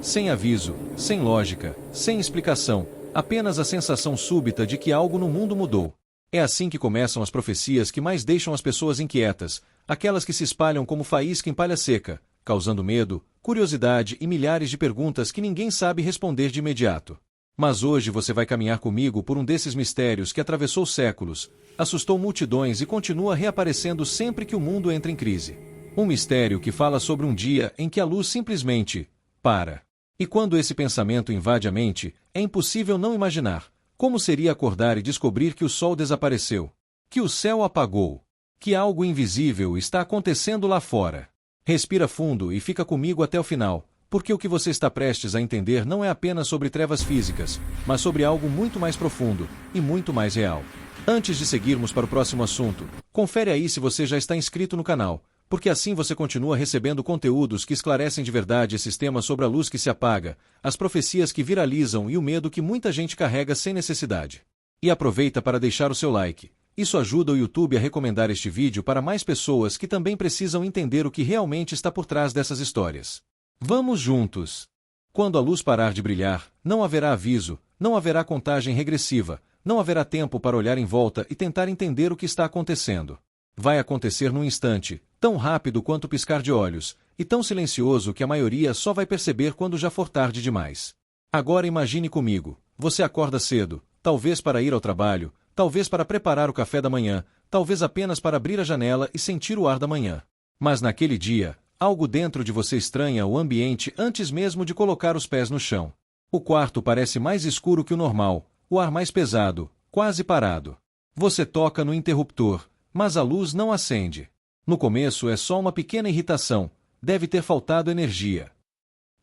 sem aviso, sem lógica, sem explicação, apenas a sensação súbita de que algo no mundo mudou. É assim que começam as profecias que mais deixam as pessoas inquietas, aquelas que se espalham como faísca em palha seca, causando medo, curiosidade e milhares de perguntas que ninguém sabe responder de imediato. Mas hoje você vai caminhar comigo por um desses mistérios que atravessou séculos, assustou multidões e continua reaparecendo sempre que o mundo entra em crise. Um mistério que fala sobre um dia em que a luz simplesmente para. E quando esse pensamento invade a mente, é impossível não imaginar como seria acordar e descobrir que o sol desapareceu, que o céu apagou, que algo invisível está acontecendo lá fora. Respira fundo e fica comigo até o final, porque o que você está prestes a entender não é apenas sobre trevas físicas, mas sobre algo muito mais profundo e muito mais real. Antes de seguirmos para o próximo assunto, confere aí se você já está inscrito no canal, porque assim você continua recebendo conteúdos que esclarecem de verdade esses temas sobre a luz que se apaga, as profecias que viralizam e o medo que muita gente carrega sem necessidade. E aproveita para deixar o seu like. Isso ajuda o YouTube a recomendar este vídeo para mais pessoas que também precisam entender o que realmente está por trás dessas histórias. Vamos juntos! Quando a luz parar de brilhar, não haverá aviso, não haverá contagem regressiva, não haverá tempo para olhar em volta e tentar entender o que está acontecendo. Vai acontecer num instante, tão rápido quanto o piscar de olhos, e tão silencioso que a maioria só vai perceber quando já for tarde demais. Agora imagine comigo, você acorda cedo, talvez para ir ao trabalho, talvez para preparar o café da manhã, talvez apenas para abrir a janela e sentir o ar da manhã. Mas naquele dia, algo dentro de você estranha o ambiente antes mesmo de colocar os pés no chão. O quarto parece mais escuro que o normal, o ar mais pesado, quase parado. Você toca no interruptor, mas a luz não acende. No começo é só uma pequena irritação, deve ter faltado energia.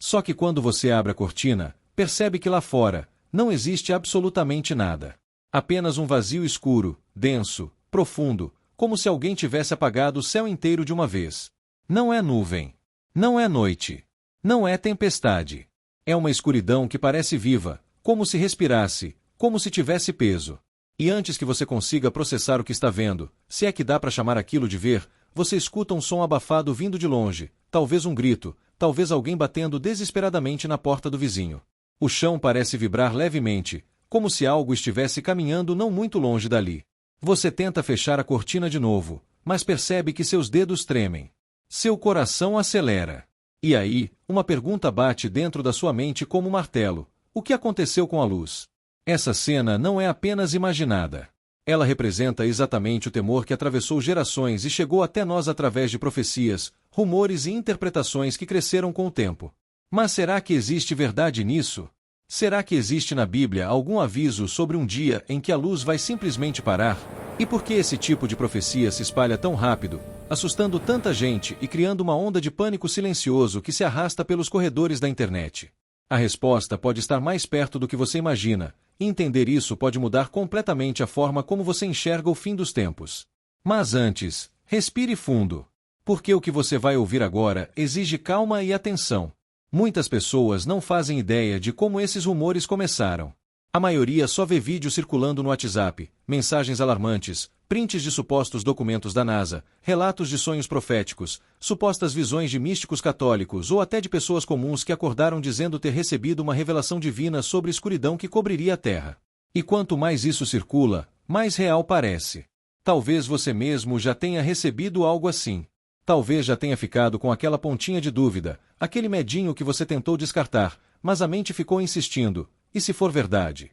Só que quando você abre a cortina, percebe que lá fora não existe absolutamente nada. Apenas um vazio escuro, denso, profundo, como se alguém tivesse apagado o céu inteiro de uma vez. Não é nuvem. Não é noite. Não é tempestade. É uma escuridão que parece viva, como se respirasse, como se tivesse peso. E antes que você consiga processar o que está vendo, se é que dá para chamar aquilo de ver, você escuta um som abafado vindo de longe, talvez um grito, talvez alguém batendo desesperadamente na porta do vizinho. O chão parece vibrar levemente, como se algo estivesse caminhando não muito longe dali. Você tenta fechar a cortina de novo, mas percebe que seus dedos tremem. Seu coração acelera. E aí, uma pergunta bate dentro da sua mente como um martelo: o que aconteceu com a luz? Essa cena não é apenas imaginada. Ela representa exatamente o temor que atravessou gerações e chegou até nós através de profecias, rumores e interpretações que cresceram com o tempo. Mas será que existe verdade nisso? Será que existe na Bíblia algum aviso sobre um dia em que a luz vai simplesmente parar? E por que esse tipo de profecia se espalha tão rápido, assustando tanta gente e criando uma onda de pânico silencioso que se arrasta pelos corredores da internet? A resposta pode estar mais perto do que você imagina, e entender isso pode mudar completamente a forma como você enxerga o fim dos tempos. Mas antes, respire fundo. Porque o que você vai ouvir agora exige calma e atenção. Muitas pessoas não fazem ideia de como esses rumores começaram. A maioria só vê vídeos circulando no WhatsApp, mensagens alarmantes, prints de supostos documentos da NASA, relatos de sonhos proféticos, supostas visões de místicos católicos ou até de pessoas comuns que acordaram dizendo ter recebido uma revelação divina sobre a escuridão que cobriria a Terra. E quanto mais isso circula, mais real parece. Talvez você mesmo já tenha recebido algo assim. Talvez já tenha ficado com aquela pontinha de dúvida, aquele medinho que você tentou descartar, mas a mente ficou insistindo: e se for verdade?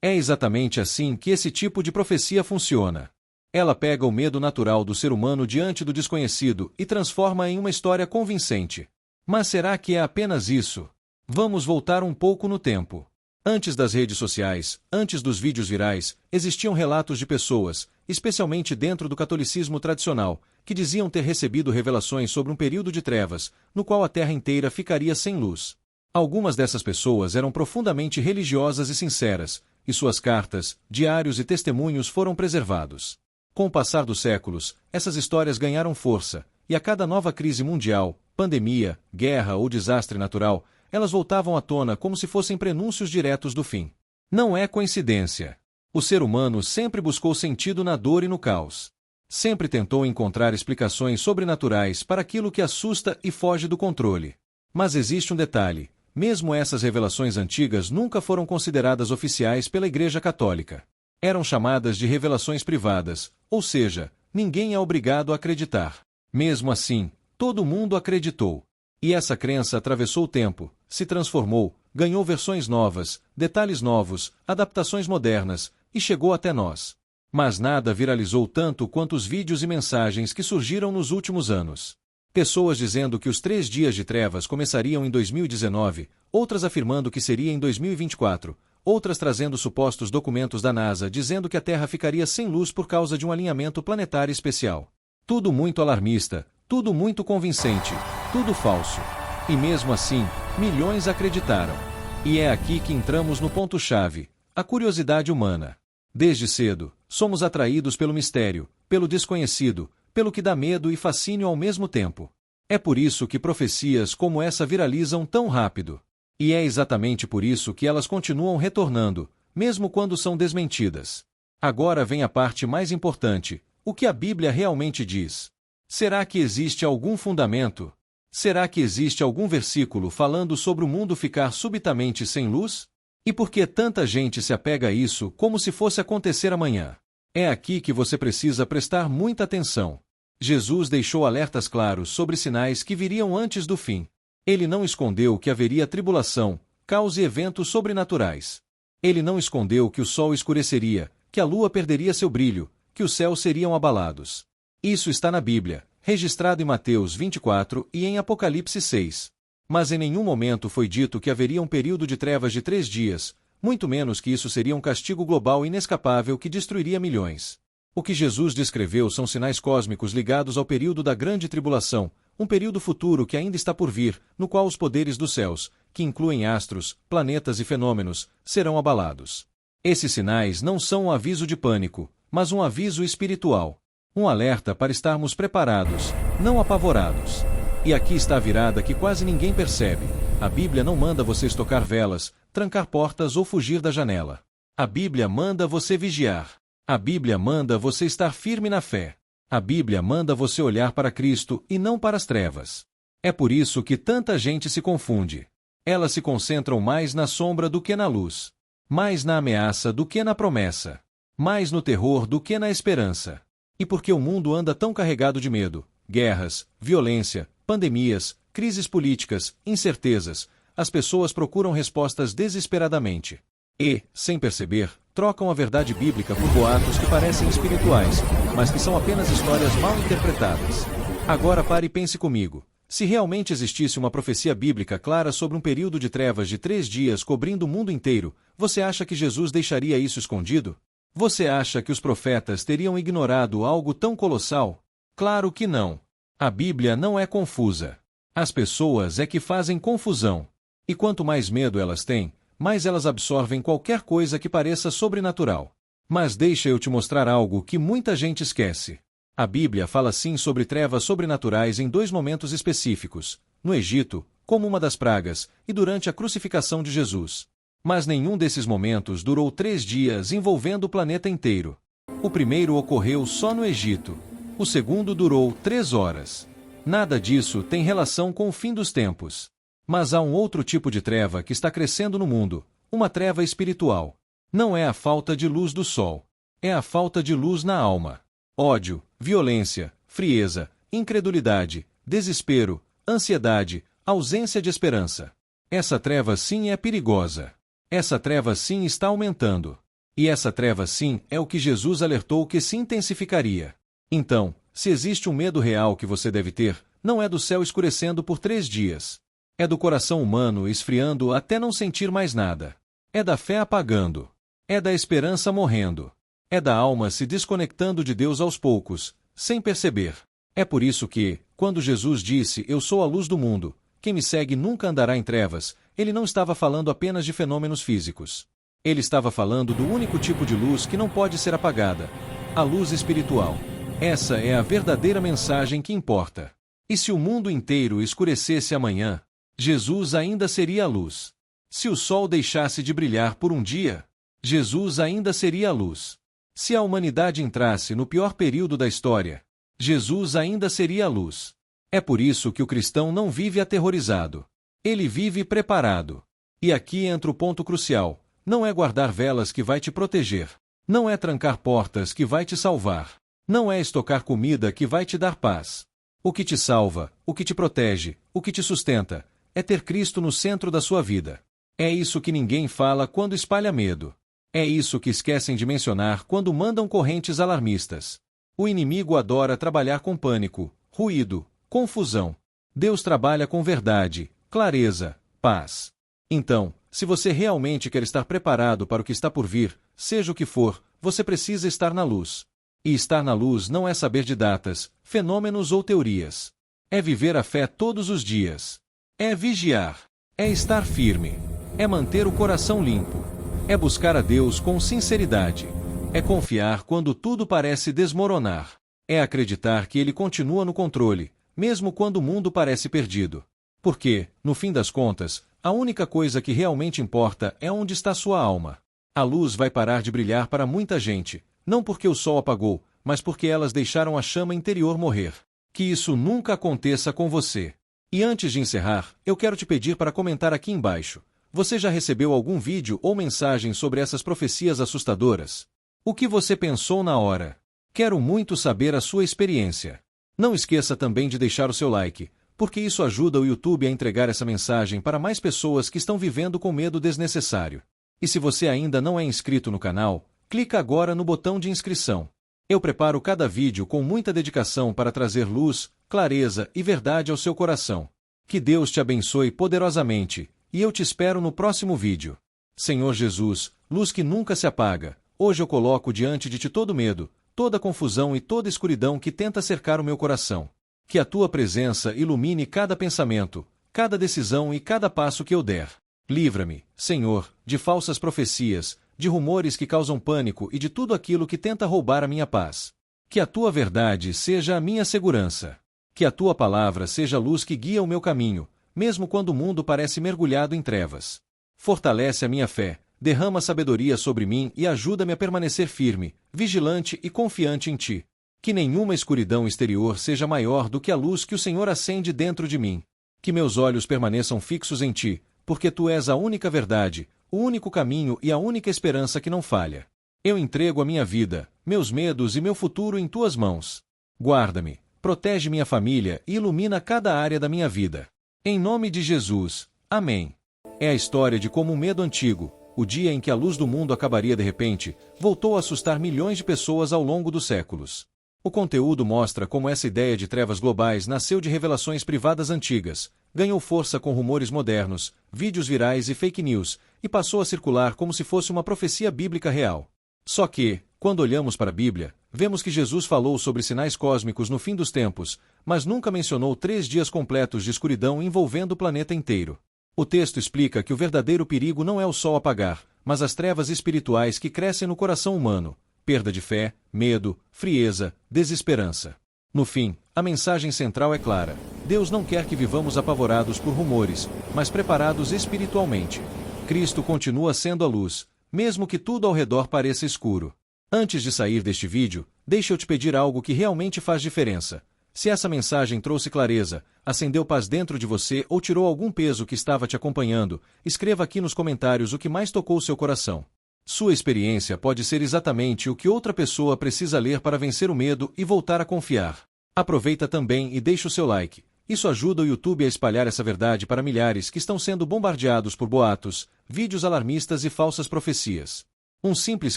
É exatamente assim que esse tipo de profecia funciona. Ela pega o medo natural do ser humano diante do desconhecido e transforma em uma história convincente. Mas será que é apenas isso? Vamos voltar um pouco no tempo. Antes das redes sociais, antes dos vídeos virais, existiam relatos de pessoas, especialmente dentro do catolicismo tradicional, que diziam ter recebido revelações sobre um período de trevas, no qual a terra inteira ficaria sem luz. Algumas dessas pessoas eram profundamente religiosas e sinceras, e suas cartas, diários e testemunhos foram preservados. Com o passar dos séculos, essas histórias ganharam força, e a cada nova crise mundial, pandemia, guerra ou desastre natural, elas voltavam à tona como se fossem prenúncios diretos do fim. Não é coincidência. O ser humano sempre buscou sentido na dor e no caos. Sempre tentou encontrar explicações sobrenaturais para aquilo que assusta e foge do controle. Mas existe um detalhe: mesmo essas revelações antigas nunca foram consideradas oficiais pela Igreja Católica. Eram chamadas de revelações privadas, ou seja, ninguém é obrigado a acreditar. Mesmo assim, todo mundo acreditou. E essa crença atravessou o tempo, se transformou, ganhou versões novas, detalhes novos, adaptações modernas, e chegou até nós. Mas nada viralizou tanto quanto os vídeos e mensagens que surgiram nos últimos anos. Pessoas dizendo que os 3 dias de trevas começariam em 2019, outras afirmando que seria em 2024, outras trazendo supostos documentos da NASA dizendo que a Terra ficaria sem luz por causa de um alinhamento planetário especial. Tudo muito alarmista, tudo muito convincente, tudo falso. E mesmo assim, milhões acreditaram. E é aqui que entramos no ponto-chave, a curiosidade humana. Desde cedo, somos atraídos pelo mistério, pelo desconhecido, pelo que dá medo e fascínio ao mesmo tempo. É por isso que profecias como essa viralizam tão rápido. E é exatamente por isso que elas continuam retornando, mesmo quando são desmentidas. Agora vem a parte mais importante, o que a Bíblia realmente diz. Será que existe algum fundamento? Será que existe algum versículo falando sobre o mundo ficar subitamente sem luz? E por que tanta gente se apega a isso como se fosse acontecer amanhã? É aqui que você precisa prestar muita atenção. Jesus deixou alertas claros sobre sinais que viriam antes do fim. Ele não escondeu que haveria tribulação, caos e eventos sobrenaturais. Ele não escondeu que o sol escureceria, que a lua perderia seu brilho, que os céus seriam abalados. Isso está na Bíblia, registrado em Mateus 24 e em Apocalipse 6. Mas em nenhum momento foi dito que haveria um período de trevas de 3 dias, muito menos que isso seria um castigo global inescapável que destruiria milhões. O que Jesus descreveu são sinais cósmicos ligados ao período da grande tribulação, um período futuro que ainda está por vir, no qual os poderes dos céus, que incluem astros, planetas e fenômenos, serão abalados. Esses sinais não são um aviso de pânico, mas um aviso espiritual. Um alerta para estarmos preparados, não apavorados. E aqui está a virada que quase ninguém percebe. A Bíblia não manda você estocar velas, trancar portas ou fugir da janela. A Bíblia manda você vigiar. A Bíblia manda você estar firme na fé. A Bíblia manda você olhar para Cristo e não para as trevas. É por isso que tanta gente se confunde. Elas se concentram mais na sombra do que na luz. Mais na ameaça do que na promessa. Mais no terror do que na esperança. E porque o mundo anda tão carregado de medo, guerras, violência, pandemias, crises políticas, incertezas, as pessoas procuram respostas desesperadamente. E, sem perceber, trocam a verdade bíblica por boatos que parecem espirituais, mas que são apenas histórias mal interpretadas. Agora pare e pense comigo. Se realmente existisse uma profecia bíblica clara sobre um período de trevas de 3 dias cobrindo o mundo inteiro, você acha que Jesus deixaria isso escondido? Você acha que os profetas teriam ignorado algo tão colossal? Claro que não. A Bíblia não é confusa. As pessoas é que fazem confusão. E quanto mais medo elas têm, mais elas absorvem qualquer coisa que pareça sobrenatural. Mas deixa eu te mostrar algo que muita gente esquece. A Bíblia fala sim sobre trevas sobrenaturais em 2 momentos específicos, no Egito, como uma das pragas, e durante a crucificação de Jesus. Mas nenhum desses momentos durou 3 dias envolvendo o planeta inteiro. O primeiro ocorreu só no Egito. O segundo durou 3 horas. Nada disso tem relação com o fim dos tempos. Mas há um outro tipo de treva que está crescendo no mundo, uma treva espiritual. Não é a falta de luz do sol. É a falta de luz na alma. Ódio, violência, frieza, incredulidade, desespero, ansiedade, ausência de esperança. Essa treva sim é perigosa. Essa treva sim está aumentando. E essa treva sim é o que Jesus alertou que se intensificaria. Então, se existe um medo real que você deve ter, não é do céu escurecendo por 3 dias. É do coração humano esfriando até não sentir mais nada. É da fé apagando. É da esperança morrendo. É da alma se desconectando de Deus aos poucos, sem perceber. É por isso que, quando Jesus disse, "Eu sou a luz do mundo, quem me segue nunca andará em trevas", ele não estava falando apenas de fenômenos físicos. Ele estava falando do único tipo de luz que não pode ser apagada, a luz espiritual. Essa é a verdadeira mensagem que importa. E se o mundo inteiro escurecesse amanhã, Jesus ainda seria a luz. Se o sol deixasse de brilhar por um dia, Jesus ainda seria a luz. Se a humanidade entrasse no pior período da história, Jesus ainda seria a luz. É por isso que o cristão não vive aterrorizado. Ele vive preparado. E aqui entra o ponto crucial: não é guardar velas que vai te proteger. Não é trancar portas que vai te salvar. Não é estocar comida que vai te dar paz. O que te salva, o que te protege, o que te sustenta, é ter Cristo no centro da sua vida. É isso que ninguém fala quando espalha medo. É isso que esquecem de mencionar quando mandam correntes alarmistas. O inimigo adora trabalhar com pânico, ruído, confusão. Deus trabalha com verdade, clareza, paz. Então, se você realmente quer estar preparado para o que está por vir, seja o que for, você precisa estar na luz. E estar na luz não é saber de datas, fenômenos ou teorias. É viver a fé todos os dias. É vigiar. É estar firme. É manter o coração limpo. É buscar a Deus com sinceridade. É confiar quando tudo parece desmoronar. É acreditar que Ele continua no controle, mesmo quando o mundo parece perdido. Porque, no fim das contas, a única coisa que realmente importa é onde está sua alma. A luz vai parar de brilhar para muita gente, não porque o sol apagou, mas porque elas deixaram a chama interior morrer. Que isso nunca aconteça com você. E antes de encerrar, eu quero te pedir para comentar aqui embaixo. Você já recebeu algum vídeo ou mensagem sobre essas profecias assustadoras? O que você pensou na hora? Quero muito saber a sua experiência. Não esqueça também de deixar o seu like, porque isso ajuda o YouTube a entregar essa mensagem para mais pessoas que estão vivendo com medo desnecessário. E se você ainda não é inscrito no canal, clica agora no botão de inscrição. Eu preparo cada vídeo com muita dedicação para trazer luz, clareza e verdade ao seu coração. Que Deus te abençoe poderosamente, e eu te espero no próximo vídeo. Senhor Jesus, luz que nunca se apaga, hoje eu coloco diante de ti todo medo, toda confusão e toda escuridão que tenta cercar o meu coração. Que a tua presença ilumine cada pensamento, cada decisão e cada passo que eu der. Livra-me, Senhor, de falsas profecias, de rumores que causam pânico e de tudo aquilo que tenta roubar a minha paz. Que a tua verdade seja a minha segurança. Que a tua palavra seja a luz que guia o meu caminho, mesmo quando o mundo parece mergulhado em trevas. Fortalece a minha fé, derrama sabedoria sobre mim e ajuda-me a permanecer firme, vigilante e confiante em ti. Que nenhuma escuridão exterior seja maior do que a luz que o Senhor acende dentro de mim. Que meus olhos permaneçam fixos em ti, porque tu és a única verdade, o único caminho e a única esperança que não falha. Eu entrego a minha vida, meus medos e meu futuro em tuas mãos. Guarda-me, protege minha família e ilumina cada área da minha vida. Em nome de Jesus. Amém. É a história de como um medo antigo, o dia em que a luz do mundo acabaria de repente, voltou a assustar milhões de pessoas ao longo dos séculos. O conteúdo mostra como essa ideia de trevas globais nasceu de revelações privadas antigas, ganhou força com rumores modernos, vídeos virais e fake news, e passou a circular como se fosse uma profecia bíblica real. Só que, quando olhamos para a Bíblia, vemos que Jesus falou sobre sinais cósmicos no fim dos tempos, mas nunca mencionou 3 dias completos de escuridão envolvendo o planeta inteiro. O texto explica que o verdadeiro perigo não é o sol apagar, mas as trevas espirituais que crescem no coração humano. Perda de fé, medo, frieza, desesperança. No fim, a mensagem central é clara: Deus não quer que vivamos apavorados por rumores, mas preparados espiritualmente. Cristo continua sendo a luz, mesmo que tudo ao redor pareça escuro. Antes de sair deste vídeo, deixa eu te pedir algo que realmente faz diferença. Se essa mensagem trouxe clareza, acendeu paz dentro de você ou tirou algum peso que estava te acompanhando, escreva aqui nos comentários o que mais tocou seu coração. Sua experiência pode ser exatamente o que outra pessoa precisa ler para vencer o medo e voltar a confiar. Aproveita também e deixa o seu like. Isso ajuda o YouTube a espalhar essa verdade para milhares que estão sendo bombardeados por boatos, vídeos alarmistas e falsas profecias. Um simples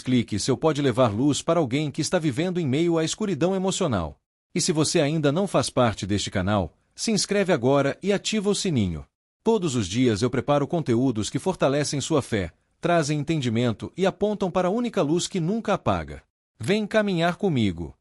clique seu pode levar luz para alguém que está vivendo em meio à escuridão emocional. E se você ainda não faz parte deste canal, se inscreve agora e ativa o sininho. Todos os dias eu preparo conteúdos que fortalecem sua fé, trazem entendimento e apontam para a única luz que nunca apaga. Vem caminhar comigo.